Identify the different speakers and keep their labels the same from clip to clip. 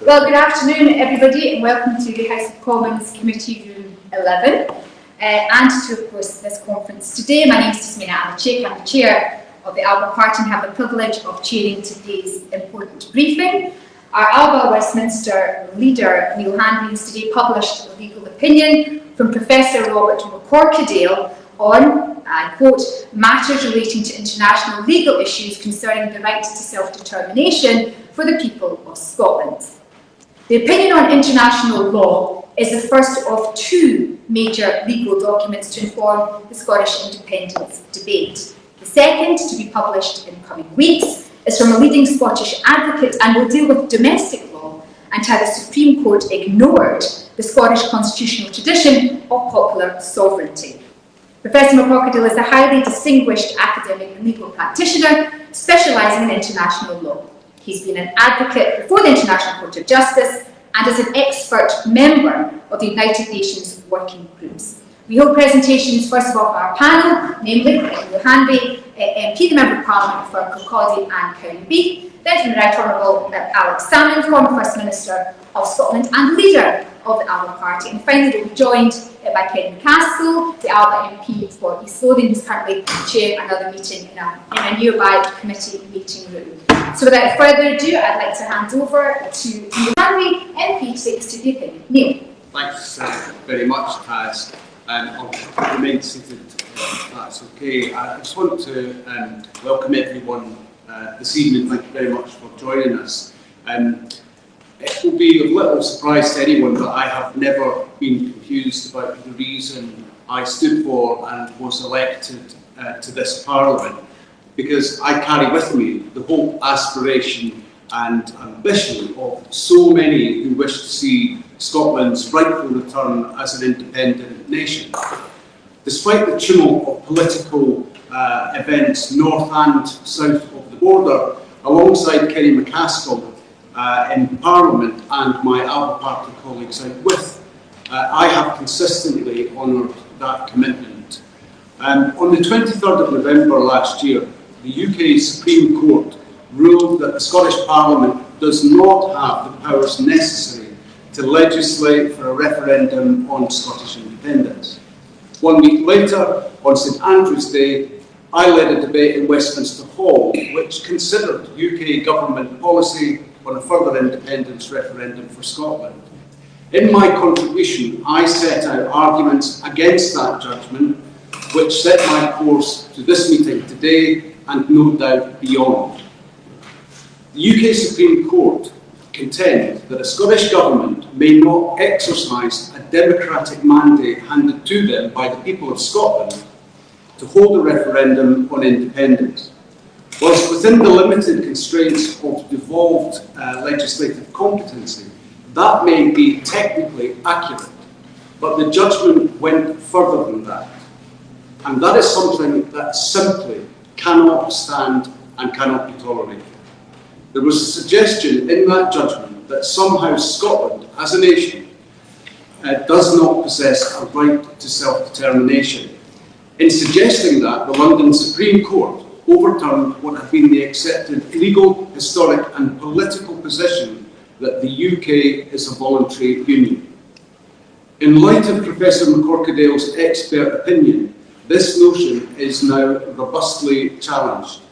Speaker 1: Well, good afternoon everybody and welcome to the House of Commons Committee Room 11 and to, of course, this conference today. My name is Tasmina Alichik. I'm the Chair of the ALBA Party and have the privilege of chairing today's important briefing. Our ALBA Westminster leader, Neil Handley, today published a legal opinion from Professor Robert McCorquodale on, I quote, matters relating to international legal issues concerning the right to self-determination for the people of Scotland. The opinion on international law is the first of two major legal documents to inform the Scottish independence debate. The second, to be published in coming weeks, is from a leading Scottish advocate and will deal with domestic law and how the Supreme Court ignored the Scottish constitutional tradition of popular sovereignty. Professor McCorquodale is a highly distinguished academic and legal practitioner specialising in international law. He's been an advocate before the International Court of Justice and is an expert member of the United Nations working groups. We hold presentations, first of all, from our panel, namely Neil Handley, MP, the Member of Parliament for Kirkcaldy and Cowdenbeath, then from the Right Honourable Alex Salmond, former First Minister of Scotland and leader of the ALBA Party. And finally, we'll be joined by Ken McCaskill, the ALBA MP for East Lothian, who's currently chairing another meeting in a nearby committee meeting room. So without further ado, I'd like to hand over to Neil Handley, MP, to take us to the opinion. Neil.
Speaker 2: Thanks very much, Taz. I'll remain seated if that's okay. I just want to welcome everyone this evening. Thank you very much for joining us. It will be of little surprise to anyone that I have never been confused about the reason I stood for and was elected to this Parliament, because I carry with me the hope, aspiration and ambition of so many who wish to see Scotland's rightful return as an independent nation. Despite the tumult of political events north and south of the border, alongside Kenny McCaskill in Parliament and my ALBA Party colleagues out with, I have consistently honoured that commitment. On the 23rd of November last year, the UK Supreme Court ruled that the Scottish Parliament does not have the powers necessary to legislate for a referendum on Scottish independence. 1 week later, on St Andrew's Day, I led a debate in Westminster Hall which considered UK government policy on a further independence referendum for Scotland. In my contribution, I set out arguments against that judgment, which set my course to this meeting today and no doubt beyond. The UK Supreme Court contend that a Scottish government may not exercise a democratic mandate handed to them by the people of Scotland to hold a referendum on independence. Whilst within the limited constraints of devolved legislative competency, that may be technically accurate, but the judgment went further than that. And that is something that simply cannot stand and cannot be tolerated. There was a suggestion in that judgment that somehow Scotland, as a nation, does not possess a right to self-determination. In suggesting that, the London Supreme Court overturned what had been the accepted legal, historic and political position that the UK is a voluntary union. In light of Professor McCorquodale's expert opinion, this notion is now robustly challenged.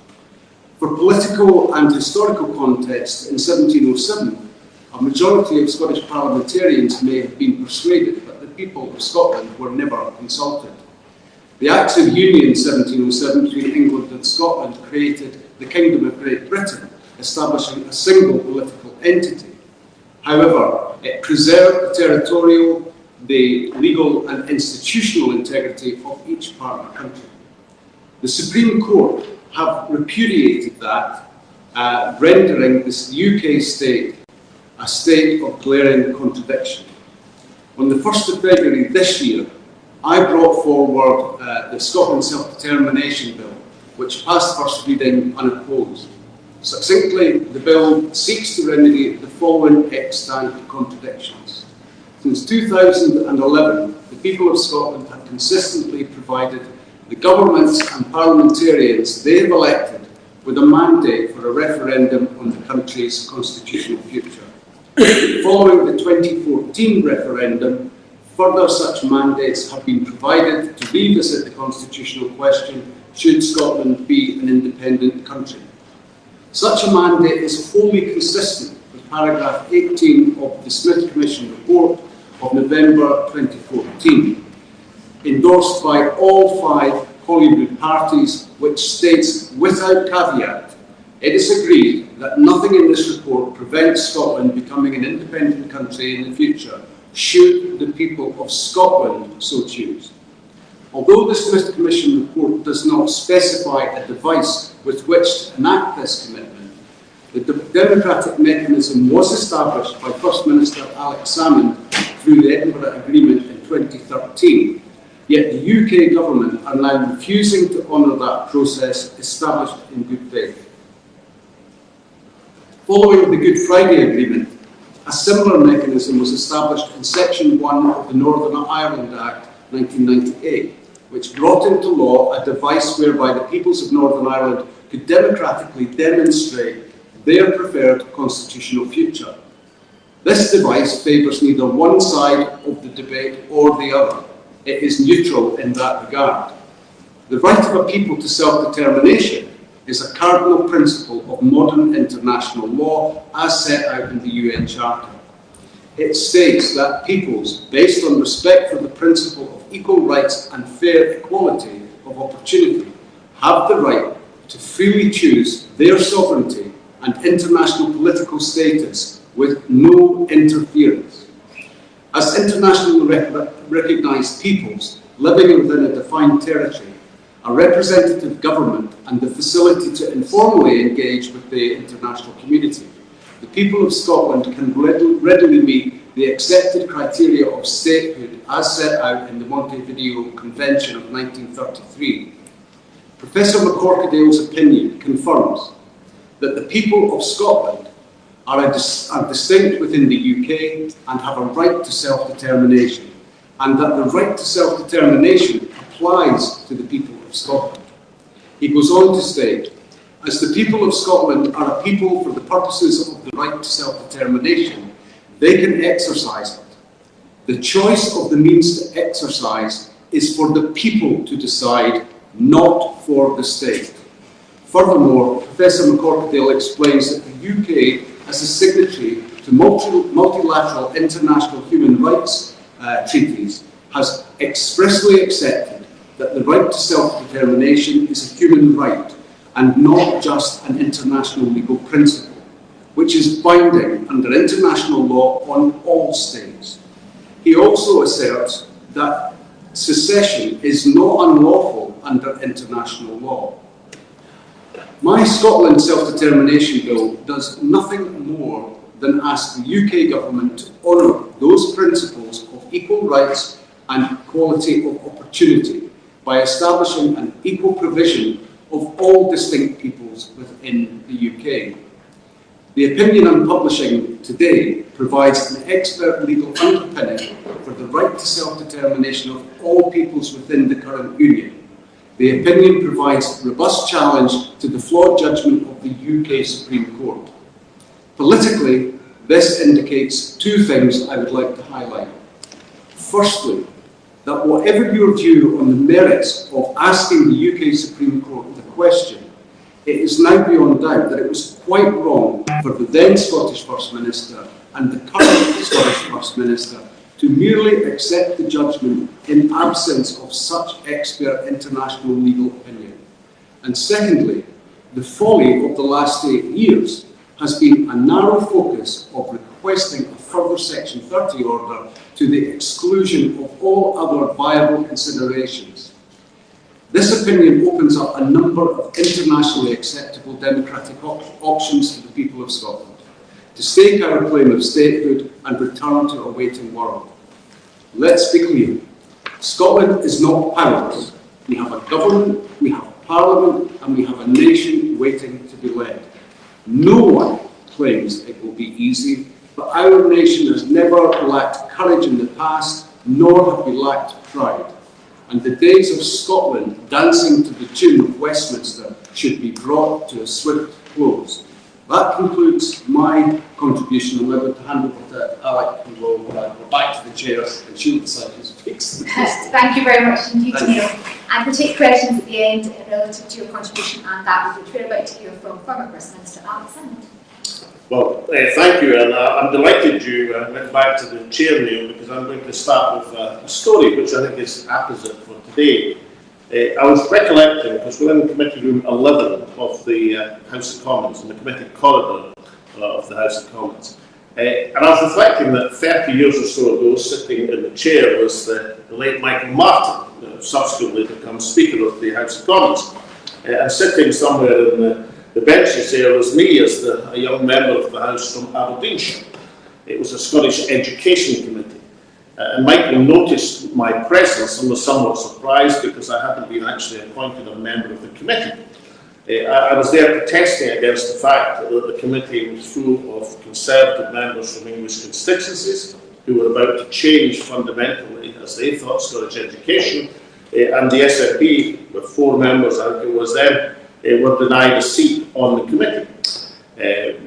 Speaker 2: For political and historical context, in 1707, a majority of Scottish parliamentarians may have been persuaded that the people of Scotland were never consulted. The Acts of Union 1707 between England and Scotland created the Kingdom of Great Britain, establishing a single political entity. However, it preserved the territorial, the legal and institutional integrity of each partner country. The Supreme Court have repudiated that, rendering this UK state a state of glaring contradiction. On the 1st of February this year, I brought forward the Scotland Self-Determination Bill, which passed first reading unopposed. Succinctly, the bill seeks to remedy the following extant contradictions. Since 2011, the people of Scotland have consistently provided the governments and parliamentarians they have elected with a mandate for a referendum on the country's constitutional future. Following the 2014 referendum, further such mandates have been provided to revisit the constitutional question, should Scotland be an independent country. Such a mandate is wholly consistent with paragraph 18 of the Smith Commission report of November 2014, endorsed by all 5 Holyrood parties, which states, without caveat, it is agreed that nothing in this report prevents Scotland becoming an independent country in the future, should the people of Scotland so choose. Although the Smith Commission report does not specify a device with which to enact this commitment, the democratic mechanism was established by First Minister Alex Salmond through the Edinburgh Agreement in 2013, yet the UK government are now refusing to honour that process established in good faith. Following the Good Friday Agreement, a similar mechanism was established in Section 1 of the Northern Ireland Act 1998, which brought into law a device whereby the peoples of Northern Ireland could democratically demonstrate their preferred constitutional future. This device favours neither one side of the debate or the other. It is neutral in that regard. The right of a people to self-determination is a cardinal principle of modern international law as set out in the UN Charter. It states that peoples, based on respect for the principle of equal rights and fair equality of opportunity, have the right to freely choose their sovereignty and international political status with no interference. As internationally recognised peoples living within a defined territory, a representative government and the facility to informally engage with the international community, the people of Scotland can readily meet the accepted criteria of statehood as set out in the Montevideo Convention of 1933. Professor McCorquodale's opinion confirms that the people of Scotland are distinct within the UK and have a right to self-determination, and that the right to self-determination applies to the people of Scotland. He goes on to state, as the people of Scotland are a people for the purposes of the right to self-determination, they can exercise it. The choice of the means to exercise is for the people to decide, not for the state. Furthermore, Professor McCorquodale explains that the UK, as a signatory to multilateral international human rights treaties, has expressly accepted that the right to self-determination is a human right and not just an international legal principle, which is binding under international law on all states. He also asserts that secession is not unlawful under international law. My Scotland Self-Determination Bill does nothing more than ask the UK government to honour those principles of equal rights and equality of opportunity by establishing an equal provision of all distinct peoples within the UK. The opinion I'm publishing today provides an expert legal underpinning for the right to self-determination of all peoples within the current Union. The opinion provides robust challenge to the flawed judgment of the UK Supreme Court. Politically, this indicates two things I would like to highlight. Firstly, that whatever your view on the merits of asking the UK Supreme Court the question, it is now beyond doubt that it was quite wrong for the then Scottish First Minister and the current Scottish First Minister to merely accept the judgment in absence of such expert international legal opinion. And secondly, the folly of the last 8 years has been a narrow focus of requesting a further Section 30 order to the exclusion of all other viable considerations. This opinion opens up a number of internationally acceptable democratic options to the people of Scotland, to stake our claim of statehood and return to a waiting world. Let's be clear, Scotland is not powerless. We have a government, we have a parliament, and we have a nation waiting to be led. No one claims it will be easy, but our nation has never lacked courage in the past, nor have we lacked pride. And the days of Scotland dancing to the tune of Westminster should be brought to a swift close. That concludes my contribution. I'm going to hand over to Alec, who will go back to the chair and she'll decide who speaks.
Speaker 1: Thank you very much indeed, Neil. And we'll take questions at the end relative to your contribution, and that will be we're about to hear from former First Minister ALBA.
Speaker 3: Well, thank you, and I'm delighted you went back to the chair, Neil, because I'm going to start with a story which I think is apposite for today. I was recollecting, because we're in committee room 11 of the House of Commons, in the committee corridor of the House of Commons, and I was reflecting that 30 years or so ago, sitting in the chair was the late Michael Martin, subsequently become Speaker of the House of Commons, and sitting somewhere in the benches there was me as a young member of the House from Aberdeenshire. It was a Scottish Education Committee. And Michael noticed my presence and was somewhat surprised because I hadn't been actually appointed a member of the committee. I was there protesting against the fact that the committee was full of Conservative members from English constituencies who were about to change fundamentally, as they thought, Scottish education, and the SNP, with 4 members, I think it was then, were denied a seat on the committee.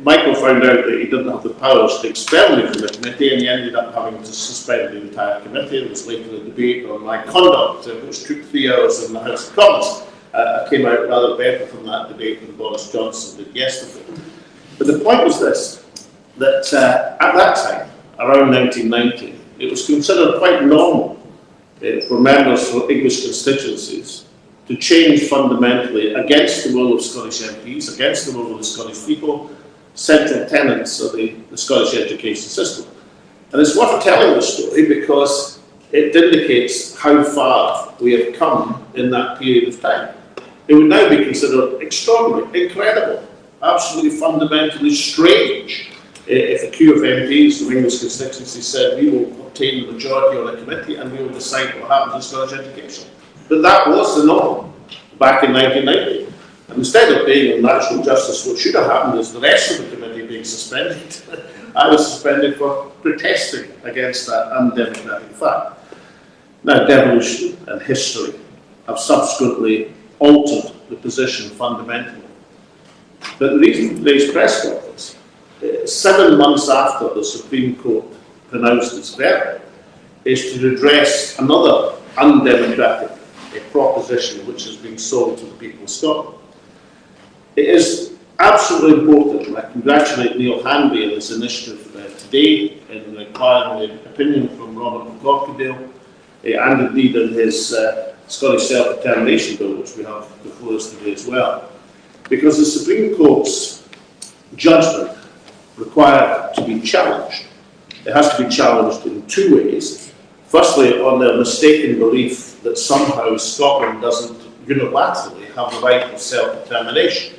Speaker 3: Michael found out that he didn't have the powers to expel me from the committee, and he ended up having to suspend the entire committee. There was later a debate on my conduct, which took 3 hours in the House of Commons. I came out rather better from that debate than Boris Johnson did yesterday. But the point was this, that at that time, around 1990, it was considered quite normal for members of English constituencies to change fundamentally against the will of Scottish MPs, against the will of the Scottish people, central tenets of the Scottish education system. And it's worth telling the story because it indicates how far we have come in that period of time. It would now be considered extraordinary, incredible, absolutely fundamentally strange if a queue of MPs from English constituencies said we will obtain the majority on a committee and we will decide what happens in Scottish education. But that was the norm back in 1990. And instead of being on natural justice, what should have happened is the rest of the committee being suspended. I was suspended for protesting against that undemocratic fact. Now, devolution and history have subsequently altered the position fundamentally. But the reason for today's press conference, 7 months after the Supreme Court pronounced its verdict, is to address another undemocratic proposition which has been sold to the people of Scotland. It is absolutely important, and I congratulate Neil Hanby on this initiative today in requiring the opinion from Robert McCorkadale, and indeed in his Scottish Self-Determination Bill, which we have before us today as well. Because the Supreme Court's judgment required to be challenged. It has to be challenged in 2 ways. Firstly, on their mistaken belief that somehow Scotland doesn't unilaterally have the right of self-determination.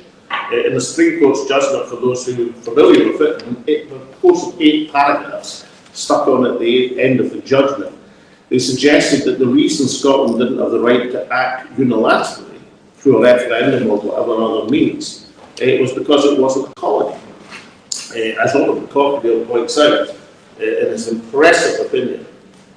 Speaker 3: In the Supreme Court's judgment, for those who are familiar with it, the course of 8 paragraphs stuck on at the end of the judgment, they suggested that the reason Scotland didn't have the right to act unilaterally through a referendum or whatever other means, it was because it wasn't a colony. As Robert McCorkadale points out in his impressive opinion,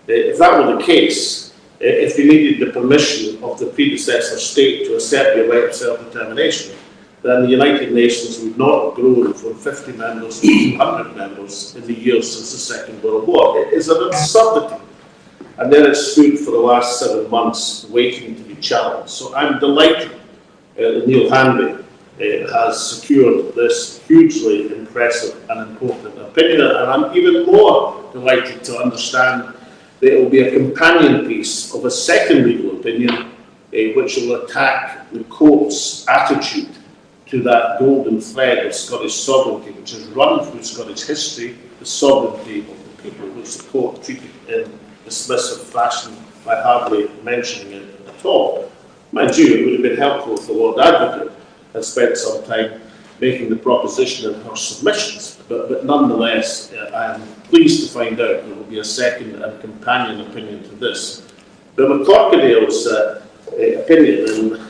Speaker 3: if that were the case, if you needed the permission of the predecessor state to assert your right of self-determination, then the United Nations would not have grown from 50 members to 200 members in the years since the Second World War. It is an absurdity. And then it stood for the last 7 months waiting to be challenged. So I'm delighted that Neil Hanby has secured this hugely impressive and important opinion, and I'm even more delighted to understand that it will be a companion piece of a second legal opinion which will attack the court's attitude to that golden thread of Scottish sovereignty which has run through Scottish history, the sovereignty of the people, which the court treated in dismissive fashion by hardly mentioning it at all. Mind you, it would have been helpful if the Lord Advocate had spent some time making the proposition in her submissions, but nonetheless, I am pleased to find out there will be a second and companion opinion to this. But McCorkadale's opinion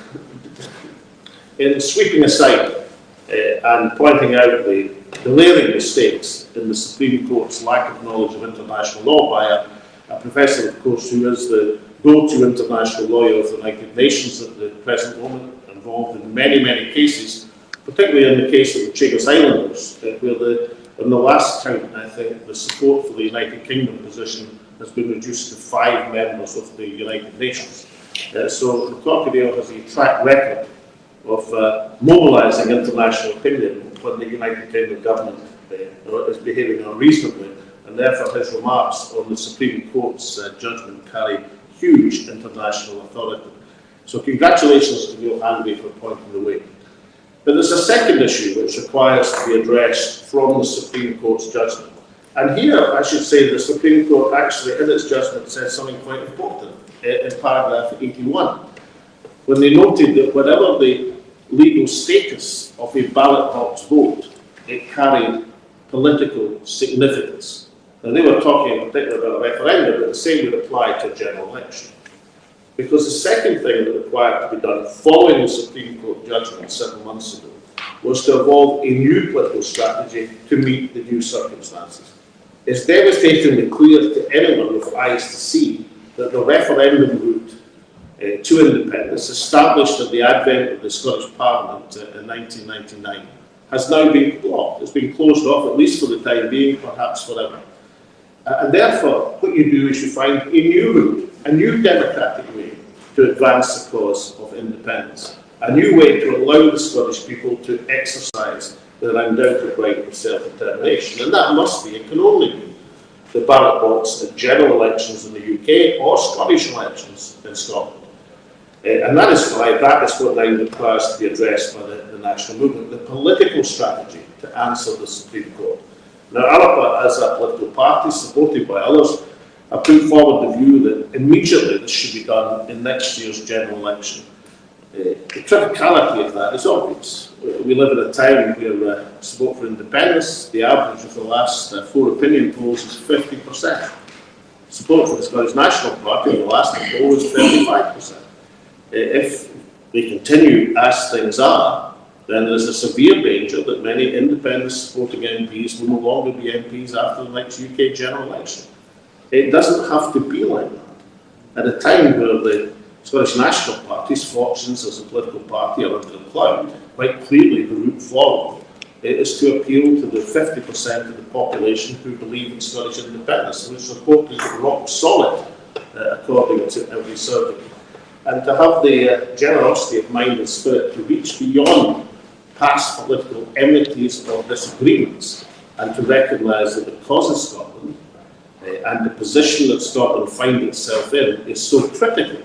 Speaker 3: in sweeping aside and pointing out the glaring mistakes in the Supreme Court's lack of knowledge of international law by a professor, of course, who is the go-to international lawyer of the United Nations at the present moment, involved in many, many cases particularly in the case of the Chagos Islanders, where in the last count, I think, the support for the United Kingdom position has been reduced to 5 members of the United Nations. So the crocodile has a track record of mobilising international opinion when the United Kingdom government is behaving unreasonably, and therefore his remarks on the Supreme Court's judgment carry huge international authority. So congratulations to Neil Hanby for pointing the way. But there's a second issue which requires to be addressed from the Supreme Court's judgment. And here, I should say, the Supreme Court actually, in its judgment, said something quite important in paragraph 81, when they noted that whatever the legal status of a ballot box vote, it carried political significance. Now, they were talking in particular about a referendum, but the same would apply to a general election. Because the second thing that required to be done following the Supreme Court judgment 7 months ago was to evolve a new political strategy to meet the new circumstances. It's devastatingly clear to anyone with eyes to see that the referendum route to independence, established at the advent of the Scottish Parliament in 1999, has now been blocked. It's been closed off, at least for the time being, perhaps forever. And therefore, what you do is you find a new route, a new democratic way to advance the cause of independence, a new way to allow the Scottish people to exercise their undoubted right of self-determination. And that must be, it can only be, the ballot box at general elections in the UK or Scottish elections in Scotland. And that is why that is what now requires to be addressed by the national movement, the political strategy to answer the Supreme Court. Now, ALBA, as a political party, supported by others, have put forward the view that immediately this should be done in next year's general election. The criticality of that is obvious. We live in a time where support for independence, the average of the last 4 opinion polls is 50%. Support for the Scottish National Party in the last poll is 35%. If they continue as things are, then there is a severe danger that many independent supporting MPs will no longer be MPs after the next UK general election. It doesn't have to be like that. At a time where the Scottish National Party's fortunes as a political party are under the cloud, quite clearly the route forward is to appeal to the 50% of the population who believe in Scottish independence, which report is rock solid, according to every survey. And to have the generosity of mind and spirit to reach beyond past political enmities or disagreements, and to recognise that the cause of Scotland and the position that Scotland finds itself in is so critical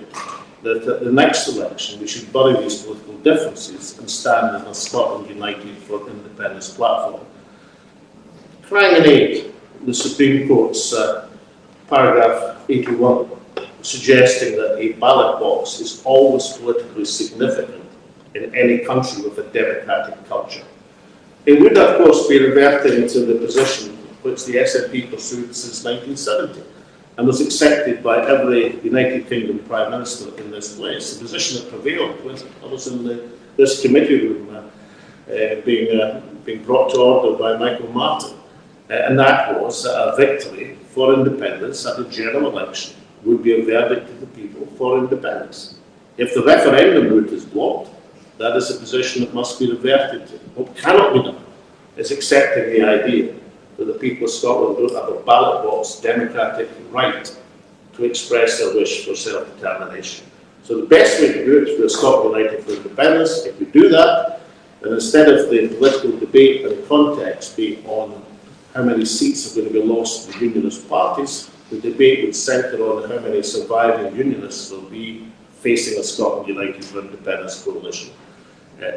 Speaker 3: that at the next election we should bury these political differences and stand as a Scotland United for Independence platform. Crying in aid, the Supreme Court's paragraph 81, suggesting that a ballot box is always politically significant in any country with a democratic culture. It would, of course, be reverting to the position which the SNP pursued since 1970 and was accepted by every United Kingdom Prime Minister in this place. The position that prevailed when I was in this committee room being brought to order by Michael Martin, and that was a victory for independence at a general election would be a verdict to the people for independence. If the referendum route is blocked, that is a position that must be reverted to. What cannot be done is accepting the idea that the people of Scotland don't have a ballot box democratic right to express their wish for self-determination. So the best way to do it is for Scotland United for Independence. If we do that, then instead of the political debate and context being on how many seats are going to be lost to the unionist parties, the debate would centre on how many surviving unionists will be facing a Scotland United for Independence coalition.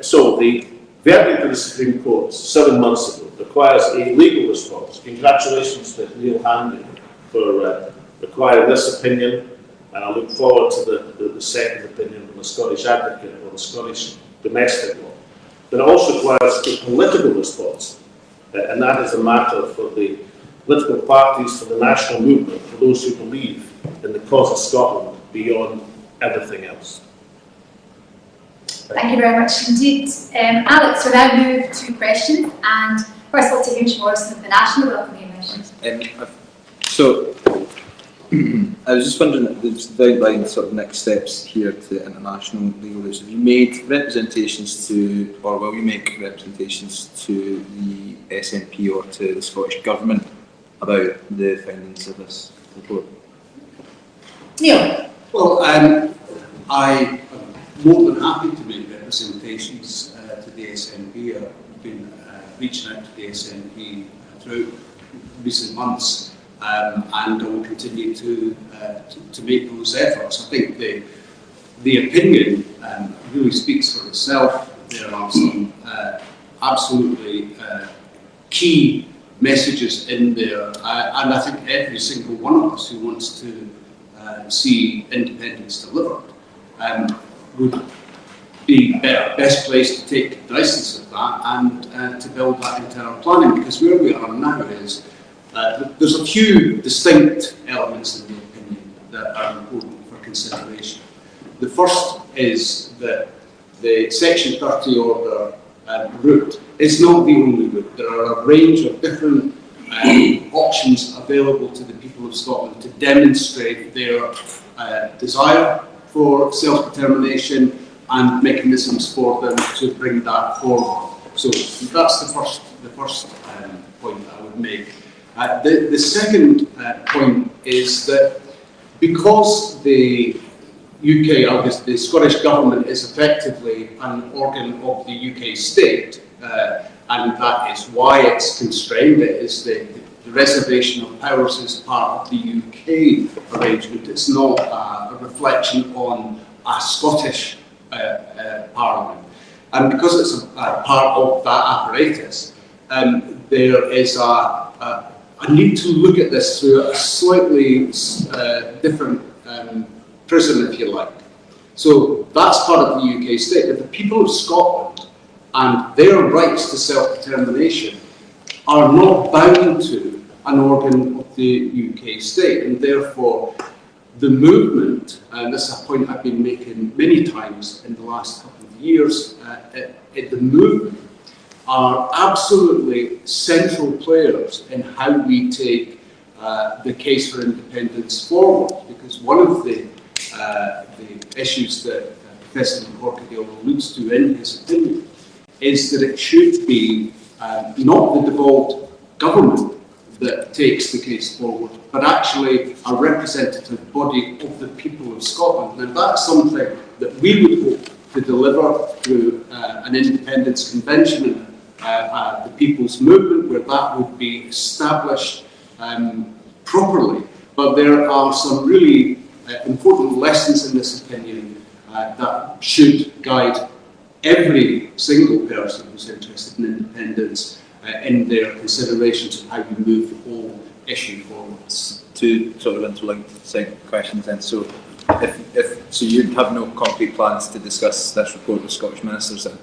Speaker 3: So the verdict of the Supreme Court 7 months ago requires a legal response. Congratulations to Neil Hanby for requiring this opinion, and I look forward to the second opinion from the Scottish Advocate on the Scottish domestic law. But it also requires a political response, and that is a matter for the political parties, for the national movement, for those who believe in the cause of Scotland beyond everything else.
Speaker 1: Thank you very much indeed. Alex, we'll now move to questions, and first of all to Hamish Morrison of the National, welcome you, Hamish.
Speaker 4: So, I was just wondering, there's outlined sort of next steps here to international legal routes. Have you made representations to, or will you make representations to the SNP or to the Scottish Government about the findings of this report?
Speaker 1: Neil?
Speaker 2: Well, I am more than happy to make representations to the SNP. I've been reaching out to the SNP throughout recent months. And I will continue to make those efforts. I think the opinion really speaks for itself. There are some absolutely key messages in there, and I think every single one of us who wants to see independence delivered would be best placed to take cognizance of that and to build that internal planning, because where we are now is there's a few distinct elements in the opinion that are important for consideration. The first is that the Section 30 order route is not the only route. There are a range of different options available to the people of Scotland to demonstrate their desire for self-determination and mechanisms for them to bring that forward. So that's the first point I would make. The second point is that because the UK, or the Scottish Government, is effectively an organ of the UK state, and that is why it's constrained. It is the reservation of powers is part of the UK arrangement. It's not a reflection on a Scottish Parliament. And because it's a part of that apparatus, there is a need to look at this through a slightly different prism, if you like. So that's part of the UK state. But the people of Scotland and their rights to self-determination are not bound to an organ of the UK state, and therefore the movement, and this is a point I've been making many times in the last couple of years, the movement are absolutely central players in how we take the case for independence forward, because one of the issues that Professor Corkadale alludes to in his opinion is that it should be not the devolved government that takes the case forward, but actually a representative body of the people of Scotland. And that's something that we would hope to deliver through an independence convention and the people's movement, where that would be established properly. But there are some really important lessons in this opinion that should guide every single person who's interested in independence in their considerations of how you move the whole issue forward.
Speaker 4: Two sort of interlinked second questions then. So, so you have no concrete plans to discuss this report with Scottish ministers then?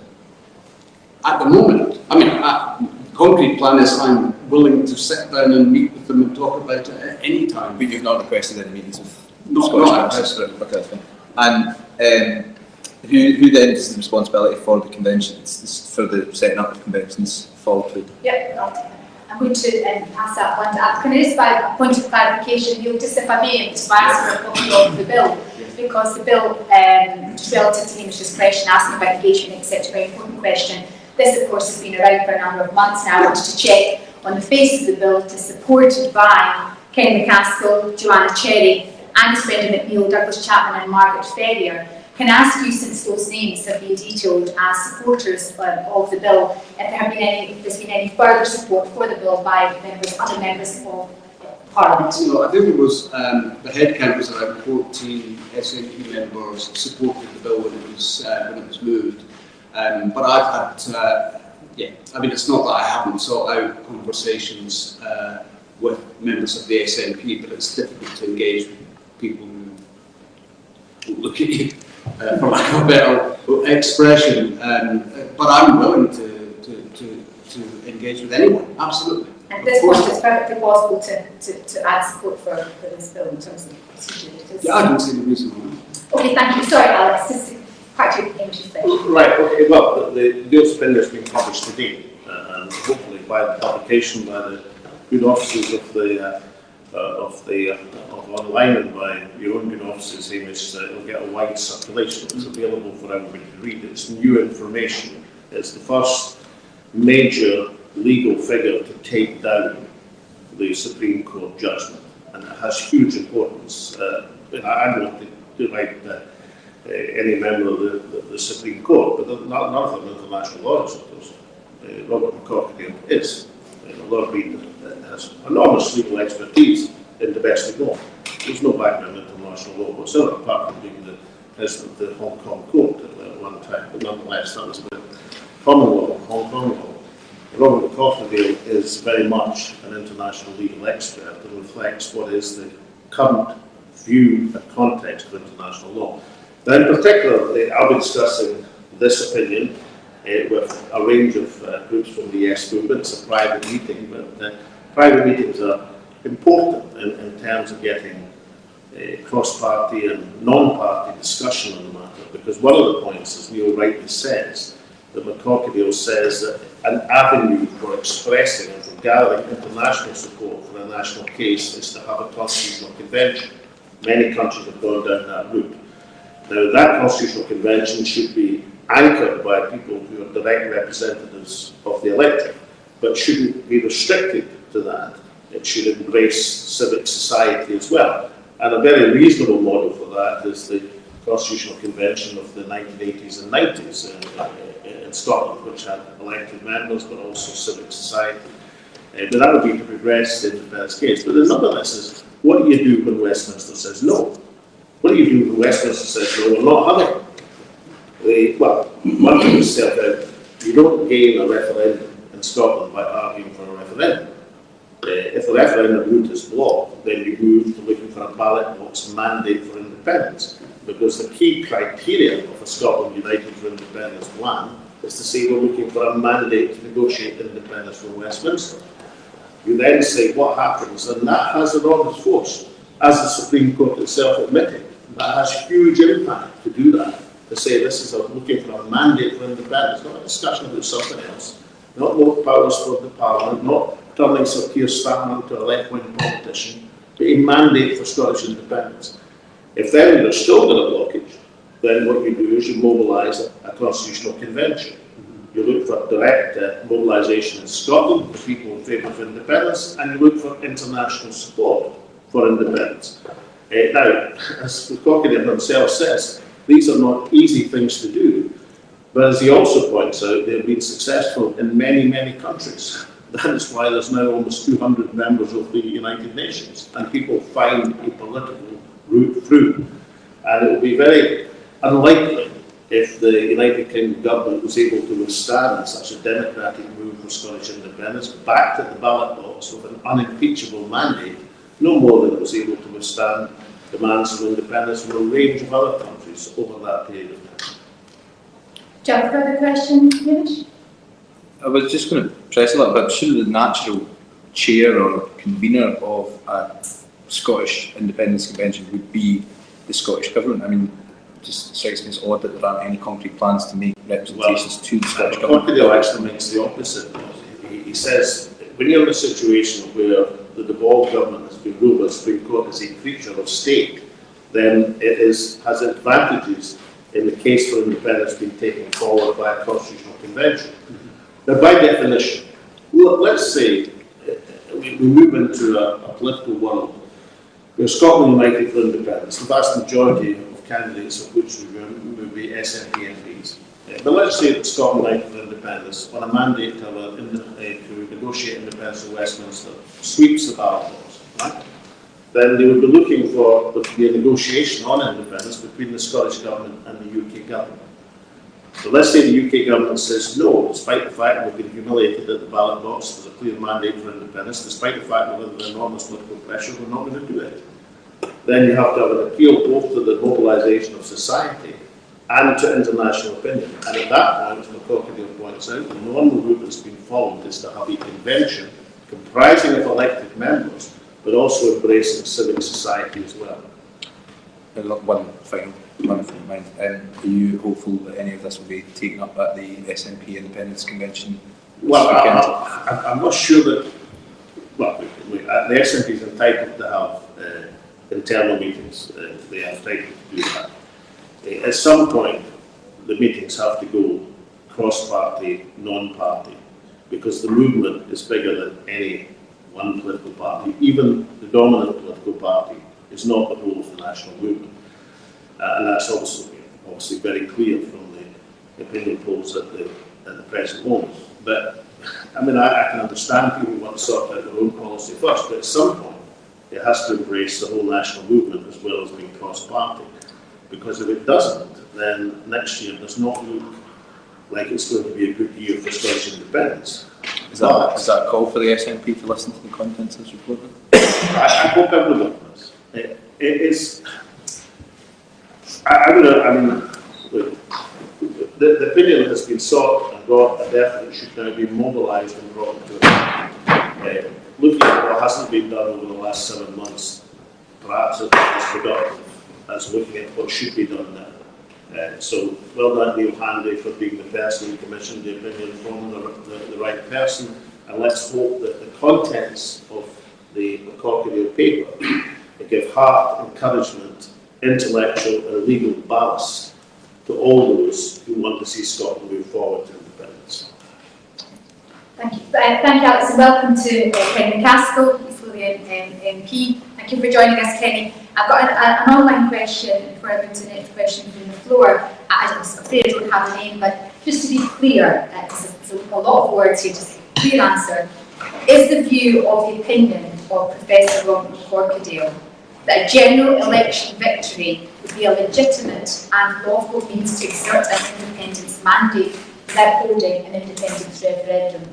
Speaker 2: At the moment, I mean, the concrete plan is I'm willing to sit down and meet with them and talk about it at any time.
Speaker 4: But you've not requested any meetings with
Speaker 2: Scottish
Speaker 4: ministers? Okay. And who then does the responsibility for the conventions, for the setting up of conventions fall to?
Speaker 1: Yep, I'm going to pass that one to applicant. It is by a point of clarification, Neil, just if I may, just ask for a copy of the bill, because the bill, just relative to Hamish's question, asking about engagement, etc., very important question. This, of course, has been around for a number of months now. I wanted to check on the face of the bill. It is supported by Kenny McCaskill, Joanna Cherry, Angus Brendan McNeill, Douglas Chapman and Margaret Ferrier. Can I ask you, since those names have been detailed as supporters of the bill, if there's been any further support for the bill by other members of Parliament?
Speaker 2: No, I think it was, the head count was around 14 SNP members supported the bill when it was moved. But I've had, I mean, it's not that I haven't sought out conversations with members of the SNP, but it's difficult to engage with people who look at you, for lack of a better expression. But I'm willing to engage with anyone, absolutely.
Speaker 1: And at this point, it's perfectly possible to add support for this bill in terms of procedure.
Speaker 2: Yeah, I don't see the reason why.
Speaker 1: Okay, thank you. Sorry, Alex, just part of the question.
Speaker 3: Right, okay, well, the bill spin has been published today, and hopefully by the publication by the good officers of the of online by your own good offices, Hamish, that it'll get a wide circulation. It's available for everybody to read. It's new information. It's the first major legal figure to take down the Supreme Court judgment, and it has huge importance. I don't deny any member of the Supreme Court, but none of them international lawyers, of course. Robert McCorkadale is a lawyer that has enormous legal expertise in domestic law. There's no background in international law whatsoever, apart from being the president of the Hong Kong court at one time, but nonetheless that was about common law, Hong Kong law. Robert McCorkadale is very much an international legal expert and reflects what is the current view and context of international law. Now, in particular, I'll be discussing this opinion with a range of groups from the Yes movement. It's a private meeting, but private meetings are important in terms of getting cross-party and non-party discussion on the matter, because one of the points, as Neil rightly says, that McCorkadale says that an avenue for expressing and for gathering international support for a national case is to have a constitutional convention. Many countries have gone down that route. Now, that constitutional convention should be anchored by people who are direct representatives of the electorate, but shouldn't be restricted to that. It should embrace civic society as well. And a very reasonable model for that is the Constitutional Convention of the 1980s and 90s in Scotland, which had elected members, but also civic society. But that would be to progress the independence case. But nonetheless, is what do you do when Westminster says no? What do you do when Westminster says no, we're not having it? Well, one thing is that you don't gain a referendum in Scotland by arguing for a referendum. If the referendum route is blocked, then you move to looking for a ballot box mandate for independence, because the key criteria of a Scotland United for Independence plan is to say we're looking for a mandate to negotiate independence from Westminster. You then say what happens, and that has enormous force, as the Supreme Court itself admitted. That has huge impact to do that, to say this is looking for a mandate for independence, not a discussion about something else, not more powers for the Parliament, not turning Sir Keir Starmer into a left-wing politician, but a mandate for Scottish independence. If then there's still got a blockage, then what you do is you mobilise a constitutional convention. You look for direct mobilisation in Scotland for people in favour of independence, and you look for international support for independence. Now, as McCorkadale himself says, these are not easy things to do, but as he also points out, they've been successful in many, many countries. That is why there's now almost 200 members of the United Nations, and people find a political route through. And it would be very unlikely if the United Kingdom government was able to withstand such a democratic move for Scottish independence, backed at the ballot box with an unimpeachable mandate, no more than it was able to withstand demands for independence from a range of other countries over that period of time.
Speaker 1: Do you have a further question, Hamish?
Speaker 4: I was just going to press a little bit. Should the natural chair or convener of a Scottish Independence Convention would be the Scottish Government? I mean, it just strikes me as odd that there aren't any concrete plans to make representations to the Scottish Government.
Speaker 3: McCorkadale actually makes the opposite. He says, when you're in a situation where the devolved government has been ruled by the Supreme Court as a creature of state, then it has advantages in the case for independence being taken forward by a constitutional convention. Now, by definition, let's say we move into a political world where Scotland United for Independence, the vast majority of candidates of which would be SNP MPs. But let's say that Scotland United for Independence, on a mandate to negotiate independence of Westminster, sweeps the ballot box, right? Then they would be looking for the negotiation on independence between the Scottish Government and the UK Government. So let's say the UK Government says no, despite the fact that we've been humiliated at the ballot box, there's a clear mandate for independence, despite the fact that we're under enormous political pressure, we're not going to do it. Then you have to have an appeal both to the mobilisation of society and to international opinion. And at that point, as McCorkadale points out, the normal route that's been followed is to have a convention comprising of elected members, but also embracing civic society as well.
Speaker 4: One final one from mind. Are you hopeful that any of this will be taken up at the SNP Independence Convention?
Speaker 3: Well, I'm not sure that. Well, the SNP is entitled to have internal meetings. They are entitled to do that. At some point, the meetings have to go cross-party, non-party, because the movement is bigger than any one political party. Even the dominant political party is not the whole of the national movement. And that's obviously very clear from the opinion polls at the present moment. But I mean, I can understand people want to sort out their own policy first, but at some point it has to embrace the whole national movement as well as being cross-party. Because if it doesn't, then next year does not look like it's going to be a good year for Scottish independence.
Speaker 4: Is that a call for the SNP to listen to the contents of this report?
Speaker 3: I hope everyone does. It is. Look, the opinion has been sought and got, and therefore it should now be mobilised and brought into account. Looking at what hasn't been done over the last 7 months, perhaps it's as productive as looking at what should be done now. So well done, Neil Handy, for being the person who commissioned the opinion from the right person, and let's hope that the contents of the Corkadale paper give heart, encouragement, intellectual and legal ballast to all those who want to see Scotland move forward to independence.
Speaker 1: Thank you. Thank you, Alex, and welcome to Kenny McCaskill, East Lothian MP. Thank you for joining us, Kenny. I've got an online question before I move to the next question from the floor. I'm afraid I don't have a name, but just to be clear, because there's a lot of words here, just a clear answer. Is the view of the opinion of Professor Robert Corkadale that a general election victory would be a legitimate and lawful means to exert an independence mandate without holding an independence referendum?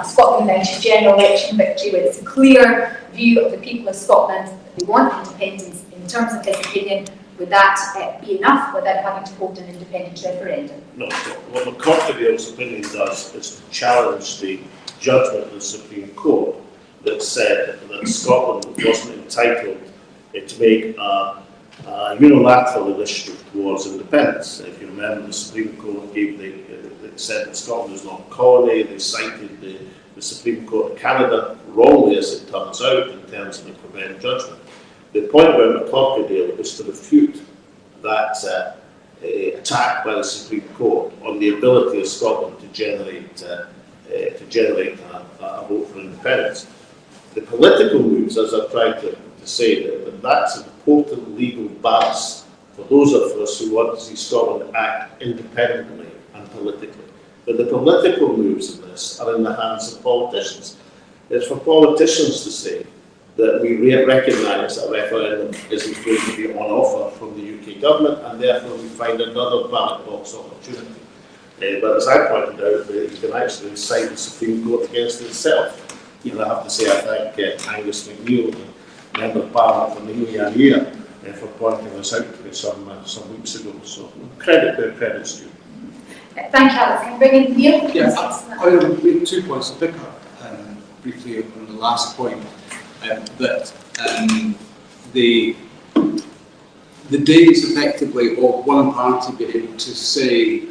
Speaker 1: Scotland mentioned general election victory, where it's a clear view of the people of Scotland that they want independence. In terms of his opinion, would that be enough without having to hold an independent referendum?
Speaker 3: No, what Corkadale's opinion does is to challenge the judgment of the Supreme Court that said that Scotland wasn't entitled to make a unilateral initiative towards independence. If you remember, the Supreme Court said that Scotland is not a colony. They cited the Supreme Court of Canada, wrongly as it turns out, in terms of the Quebec judgment. The point about Corkadale is to refute that attack by the Supreme Court on the ability of Scotland to generate a vote for independence. The political moves, as I've tried to say, that's an important legal ballast for those of us who want to see Scotland act independently and politically. But the political moves in this are in the hands of politicians. It's for politicians to say that we recognise that referendum isn't going to be on offer from the UK government, and therefore we find another ballot box opportunity. But as I pointed out, you can actually cite the Supreme Court against itself. I have to say I thank Angus McNeill, the Member of Parliament from the Iliania, for pointing this out to me some weeks ago. So credit where credit's due.
Speaker 1: Thank you, Alex. Can you bring in Neil?
Speaker 2: Yeah, I will make 2 points to pick up briefly on the last point. That the days effectively of one party being able to say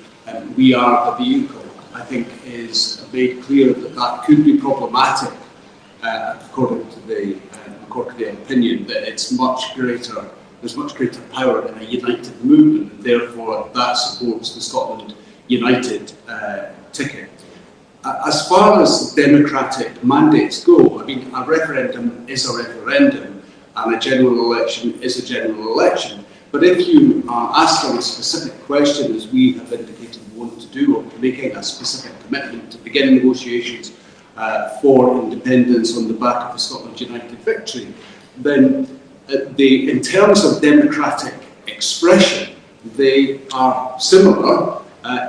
Speaker 2: we are a vehicle, I think is made clear that could be problematic according to the Corkadale opinion, that it's there's much greater power in a united movement, and therefore that supports the Scotland United ticket. As far as democratic mandates go, I mean, a referendum is a referendum and a general election is a general election. But if you are asking a specific question, as we have indicated we want to do, or making a specific commitment to begin negotiations for independence on the back of the Scotland United victory, then in terms of democratic expression, they are similar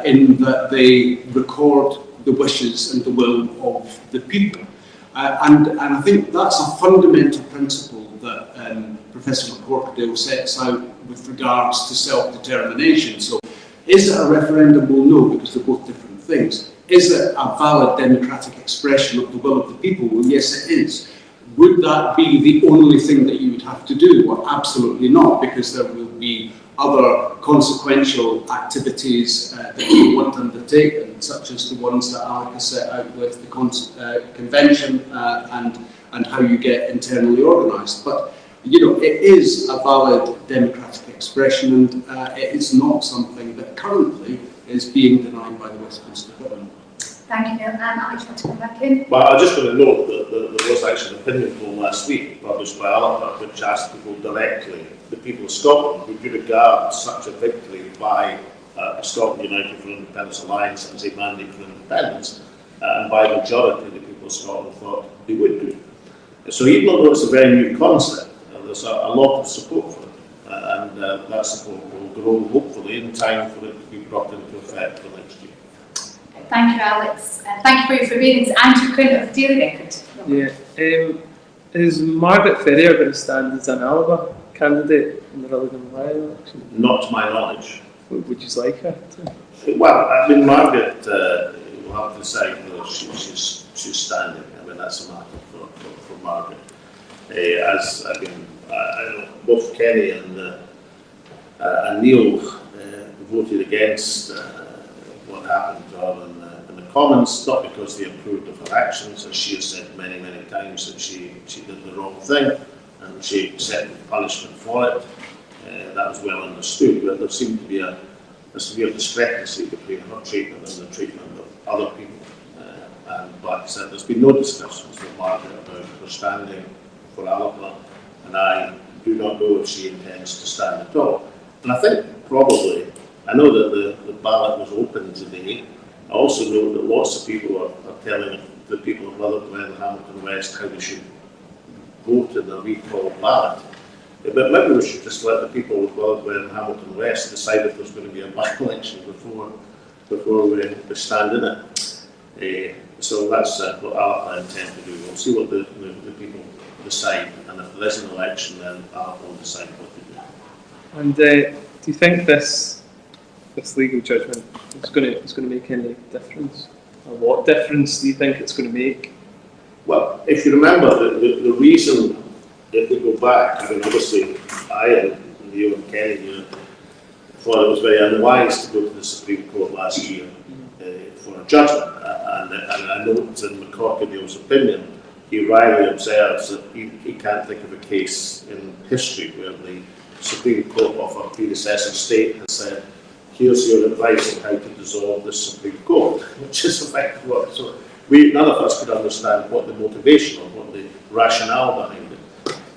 Speaker 2: in that they record the wishes and the will of the people. And I think that's a fundamental principle that Professor Corkadale sets out with regards to self-determination. So is it a referendum? Well, no, because they're both different things. Is it a valid democratic expression of the will of the people? Well, yes, it is. Would that be the only thing that you would have to do? Well, absolutely not, because there will be other consequential activities that you want to undertake, such as the ones that Alec has set out with the convention and and how you get internally organised. But you know, it is a valid democratic expression, and it is not something that currently is being denied by the Westminster government.
Speaker 1: Thank you, Neil. Alex, you want to come back in?
Speaker 3: Well, I'm just going to note that there was actually an opinion poll last week published by ALBA which asked people directly, the people of Scotland, would you regard such a victory by Scotland United for Independence Alliance as a mandate for independence, and by the majority of the people of Scotland thought they would do. So even though it's a very new concept, there's a lot of support for it, and that support will grow hopefully in time for it to be brought into effect for next year.
Speaker 1: Thank you, Alex. Thank you for your forbearance. Andrew Quinn of the Daily Record.
Speaker 5: Yeah. Is Margaret Ferrier going to stand as an ALBA candidate in the Rutherglen by-election?
Speaker 3: Not to my knowledge.
Speaker 5: Would you like her to?
Speaker 3: Well, I mean, Margaret will have to decide whether she's standing. I mean, that's a matter for Margaret. As I mean, I know both Kenny and Neil voted against what happened to her in the Commons, not because they approved of her actions, as she has said many, many times that she did the wrong thing and she accepted punishment for it. That was well understood, but there seemed to be a severe discrepancy between her treatment and the treatment of other people. But there's been no discussions with Margaret about her standing for ALBA, and I do not know if she intends to stand at all. And I think probably, I know that the ballot was open today. I also know that lots of people are telling the people of Rutherglen and Hamilton West how they should vote in the recall ballot. But maybe we should just let the people of Rutherglen and Hamilton West decide if there's going to be a by-election before we stand in it. So that's what ALBA intend to do. We'll see what the people decide, and if there is an election, then ALBA will decide what to do.
Speaker 5: And do you think this legal judgment is going to make any difference? Or what difference do you think it's going to make?
Speaker 3: Well, if you remember, the reason, if we go back, I mean, obviously, I and Neil and Kenny thought it was very unwise to go to the Supreme Court last year for a judgment. And I note in McCorkadale's opinion, he rightly observes that he can't think of a case in history where the Supreme Court of a predecessor state has said, here's your advice on how to dissolve the Supreme Court, which is effectively what. So none of us could understand what the motivation or what the rationale behind it.